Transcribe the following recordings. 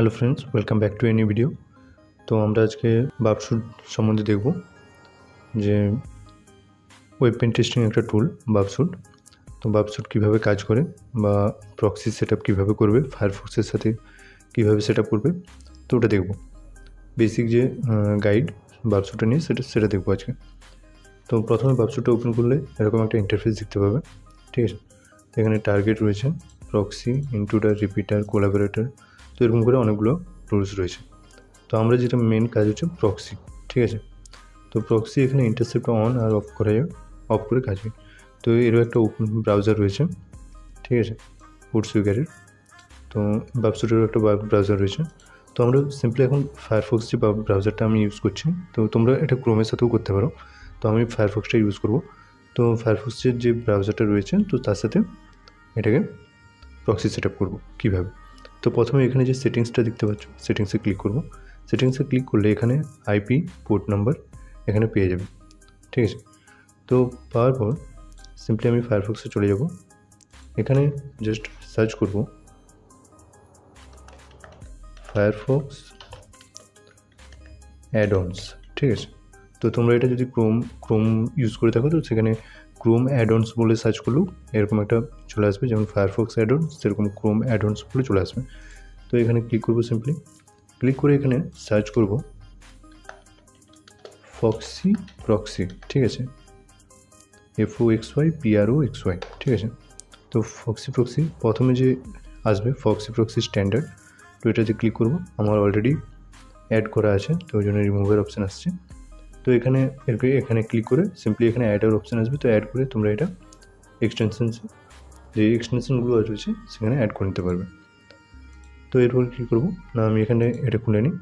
Hello friends, welcome back to a new video. তো আমরা আজকে বাবশুট সম্বন্ধে দেখব যে ওয়েব পেন টেস্টিং একটা টুল বাবশুট। তো বাবশুট কীভাবে কাজ করে বা প্রক্সি সেট আপ কীভাবে করবে, ফায়ারফক্সের সাথে কীভাবে সেট আপ করবে, তো ওটা দেখব। বেসিক যে গাইড বাবশুটটা নিয়ে সেটা দেখবো আজকে। তো প্রথমে বাবশুটটা ওপেন করলে এরকম একটা ইন্টারফেস দেখতে পাবে, ঠিক আছে। তো এখানে টার্গেট রয়েছে, প্রক্সি, ইন্ট্রুডার, রিপিটার, কোলাবোরেটর, তো এরকম করে অনেকগুলো টুলস রয়েছে। তো আমরা যেটা মেন কাজ হচ্ছে প্রক্সি, ঠিক আছে। তো প্রক্সি এখানে ইন্টারসেপ্ট অন আর অফ করে কাজ হয়। তো এরও একটা ওপেন ব্রাউজার রয়েছে, ঠিক আছে, পোর্টসুইগারের। তো বাবশুটেরও একটা ব্রাউজার রয়েছে। তো আমরা সিম্পলি এখন ফায়ারফক্স যে ব্রাউজারটা আমি ইউজ করছি, তো তোমরা এটা ক্রোমের সাথেও করতে পারো। তো আমি ফায়ারফক্সটা ইউজ করব। তো ফায়ারফক্সের যে ব্রাউজারটা রয়েছে, তো তার সাথে এটাকে প্রক্সি সেট আপ করবো কীভাবে। তো প্রথমে এখানে যে সেটিংসটা দেখতে পাচ্ছ, সেটিংসে ক্লিক করব। সেটিংসে ক্লিক করলে এখানে আইপি পোর্ট নাম্বার এখানে পেয়ে যাবে, ঠিক আছে। তো পাওয়ার পর সিম্পলি আমি ফায়ারফক্সে চলে যাব। এখানে জাস্ট সার্চ করব ফায়ারফক্স অ্যাড-অনস, ঠিক আছে। তো তোমরা এটা যদি ক্রোম ইউজ করে থাকো, তো সেখানে ক্রোম অ্যাড-অনস বলে সার্চ করলেও এরকম একটা চলে আসবে, যেমন ফায়ারফক্স অ্যাড-অনস, সেরকম ক্রোম অ্যাড-অনস বলে চলে আসবে। তো এখানে ক্লিক করব, সিম্পলি ক্লিক করে এখানে সার্চ করব ফক্সি প্রক্সি, ঠিক আছে, FOXY PROXY, ঠিক আছে। তো ফক্সি প্রক্সি প্রথমে যে আসবে ফক্সি প্রক্সি স্ট্যান্ডার্ড, তো এটাতে ক্লিক করব। আমার অলরেডি অ্যাড করা আছে, তো ওই জন্য রিমুভের অপশান আসছে। তো এখানে ক্লিক করে সিম্পলি এখানে অ্যাডের অপশান আসবে। তো অ্যাড করে তোমরা এটা যে এক্সটেনশনগুলো রয়েছে সেখানে অ্যাড করে নিতে পারবে। তো এরপর কী করবো না, আমি এখানে এটা খুলে নিই।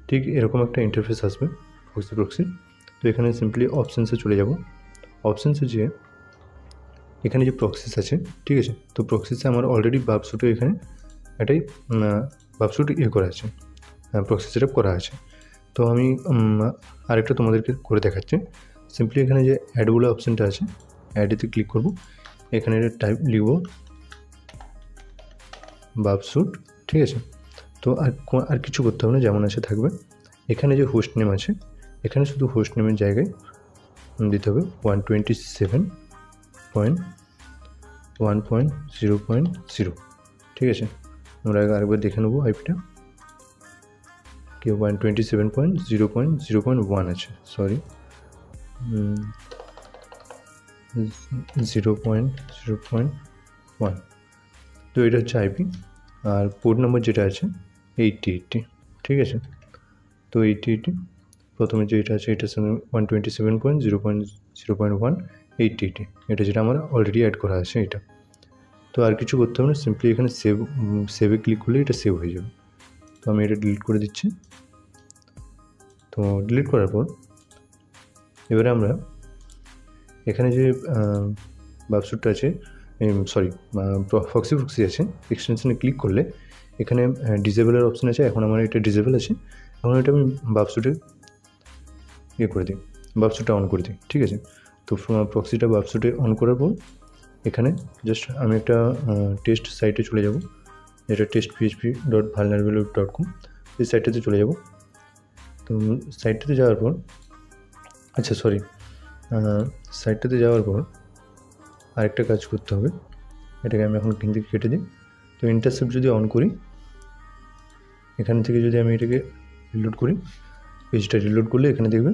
ঠিক এরকম একটা ইন্টারফেস আসবে ফক্সি প্রক্সির। তো এখানে সিম্পলি অপশানসে চলে যাব। অপশানসে যেয়ে এখানে যে প্রক্সিস আছে, ঠিক আছে, তো প্রক্সিসে আমার অলরেডি বাবশুটে এখানে এটাই বাবশুট করা আছে, প্রক্সি সেট আপ করা আছে। তো আমি আরেকটা তোমাদেরকে করে দেখাচ্ছি। সিম্পলি এখানে যে অ্যাডগুলো অপশানটা আছে, অ্যাডেতে ক্লিক করব। এখানে টাইপ লিখব বাবশুট, ঠিক আছে। তো আর কিছু করতে হবে না, যেমন আছে থাকবে। এখানে যে হোস্ট নেম আছে, এখানে শুধু হোস্ট নেমের জায়গায় দিতে হবে 127.1.0.0, ঠিক আছে। আমরা আরেকবার দেখে নেবো আইপিটা, কি 127.0.0.1 আছে, সরি 0.0.1। তো এটা হচ্ছে আইপি। আর পোর্ট নাম্বার যেটা আছে 8080, ঠিক আছে। তো 8080 প্রথমে যেটা আছে, এটার সঙ্গে 127.0.0.1 8080, এটা যেটা আমার অলরেডি অ্যাড করা আছে এটা। তো আর কিছু করতে হবে না, সিম্পলি এখানে সেভে ক্লিক করলে এটা সেভ হয়ে যাবে। তো আমি এটা ডিলিট করে দিচ্ছি। তো ডিলিট করার পর এবারে আমরা এখানে যে বাবশুটটা আছে, ফক্সি আছে, এক্সটেনশনে ক্লিক করলে এখানে ডিসেবলের অপশান আছে। এখন আমার এটা ডিসেবল আছে, এখন এটা আমি বাবশুটে করে দিই, বাবশুটটা অন করে দিই, ঠিক আছে। তো প্রক্সিটা বাবশুটে অন করার পর এখানে জাস্ট আমি একটা টেস্ট সাইটে চলে যাব, যেটা test.php.vulnerable.com, এই সাইটটাতে চলে যাব। তো সাইটটাতে যাওয়ার পর সাইটটাতে যাওয়ার পর আরেকটা কাজ করতে হবে, এটাকে আমি এখন কিন্তু কেটে দিই। তো ইন্টারসেপ্ট যদি অন করি, এখান থেকে যদি আমি এটাকে রিলোড করি, পেজটা রিলোড করলে এখানে দেখবে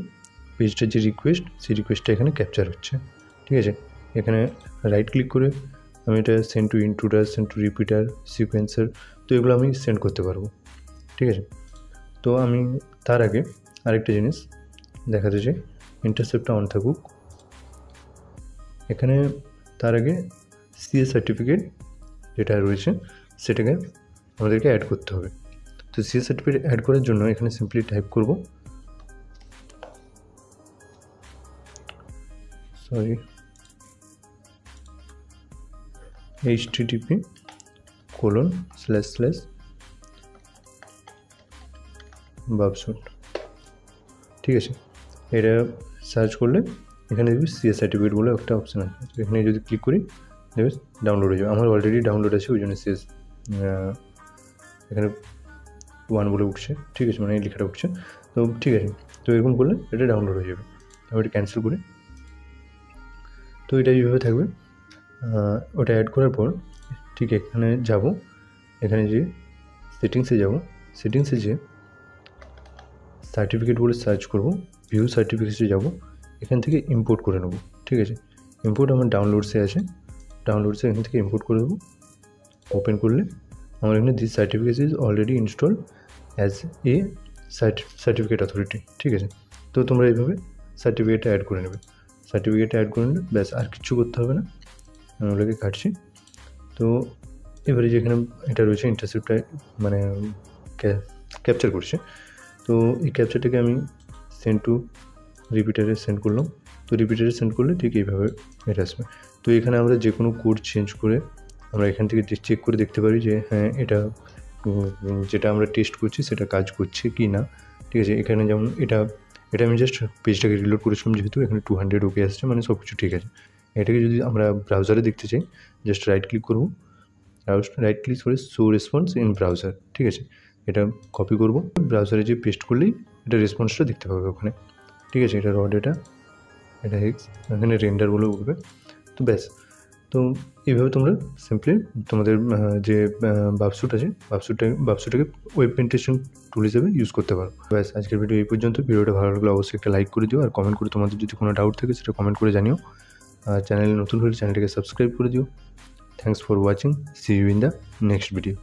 পেজটার যে রিকোয়েস্ট, সেই রিকোয়েস্টটা এখানে ক্যাপচার হচ্ছে, ঠিক আছে। এখানে রাইট ক্লিক করে আমি এটা send to intruder, send to repeater, sequencer, তো এগুলো আমি সেন্ড করতে পারবো, ঠিক আছে। তো আমি তার আগে আরেকটা জিনিস দেখাতে চাই, ইন্টারসেপ্টটা অন থাকুক। এখানে তার আগে সিএস সার্টিফিকেট যেটা রয়েছে সেটাকে আমাদেরকে অ্যাড করতে হবে। তো সিএস সার্টিফিকেট অ্যাড করার জন্য এখানে সিম্পলি টাইপ করব http://babsut, ঠিক আছে। এটা সার্চ করলে এখানে দেখবি সিএস সার্টিফিকেট বলে একটা অপশান আছে। তো এখানে যদি ক্লিক করি দেখবে ডাউনলোড হয়ে যাবে। আমার অলরেডি ডাউনলোড আছে, ওই জন্য সিএস এখানে 1 বলে উঠছে, ঠিক আছে, মানে এই লেখাটা উঠছে। তো ঠিক আছে, তো এরকম করলে এটা ডাউনলোড হয়ে যাবে। আমি এটা ক্যান্সেল করি। তো এটা এইভাবে থাকবে। ওটা অ্যাড করার পর ঠিক এখানে যাব, এখানে যে সেটিংসে যাব, সেটিংসে যেয়ে সার্টিফিকেট বলে সার্চ করব, ভিউ সার্টিফিকেটসে যাব, এখান থেকে ইম্পোর্ট করে নেব, ঠিক আছে। ইম্পোর্ট আমার ডাউনলোডসে আছে, ডাউনলোডসে এখান থেকে ইম্পোর্ট করে দেবো। ওপেন করলে আমার এখানে this certificate is already install as A certificate authority, ঠিক আছে। তো তোমরা এইভাবে সার্টিফিকেটটা অ্যাড করে নেবে। সার্টিফিকেটটা অ্যাড করে নিলে ব্যাস, আর কিচ্ছু করতে হবে না। আমি ওটাকে কাটছি। তো এবারে যেখানে এটা রয়েছে ইন্টারসেপ্টটা মানে ক্যাপচার করছে, তো এই ক্যাপচারটাকে আমি সেন্ড টু রিপিটারে সেন্ড করলাম। তো রিপিটারে সেন্ড করলে ঠিক এইভাবে এটা আসবে। তো এখানে আমরা যে কোনো কোড চেঞ্জ করে আমরা এখান থেকে চেক করে দেখতে পারি যে হ্যাঁ এটা যেটা আমরা টেস্ট করছি সেটা কাজ করছে কি না, ঠিক আছে। এখানে যেমন এটা আমি জাস্ট পেজটাকে রিলোড করেছিলাম, যেহেতু এখানে 200 ওকে আসছে, মানে সব কিছু ঠিক আছে। এটাকে যদি আমরা ব্রাউজারে দেখতে চাই, জাস্ট রাইট ক্লিক করবো, রাইট ক্লিক করে শো রেসপন্স ইন ব্রাউজার, ঠিক আছে। এটা কপি করব, ব্রাউজারে যে পেস্ট করলেই এটা রেসপন্সটা দেখতে পাবে ওখানে, ঠিক আছে। এটা র ডেটা, এটা হেক্স, এখানে রেন্ডার বলে উঠবে। তো ব্যাস, তো এইভাবে তোমরা সিম্পলি তোমাদের যে বাবসুট আছে, বাবসুটাকে ওয়েব পেন্টেশন টুল হিসেবে ইউজ করতে পারো। ব্যাস, আজকের ভিডিও এই পর্যন্ত। ভিডিওটা ভালো লাগলে অবশ্যই একটা লাইক করে দিও, আর কমেন্ট করে তোমাদের যদি কোনো ডাউট থাকে সেটা কমেন্ট করে জানিও। আর চ্যানেলে নতুন হলে চ্যানেলটাকে সাবস্ক্রাইব করে দিও। Thanks for watching, see you in the next video.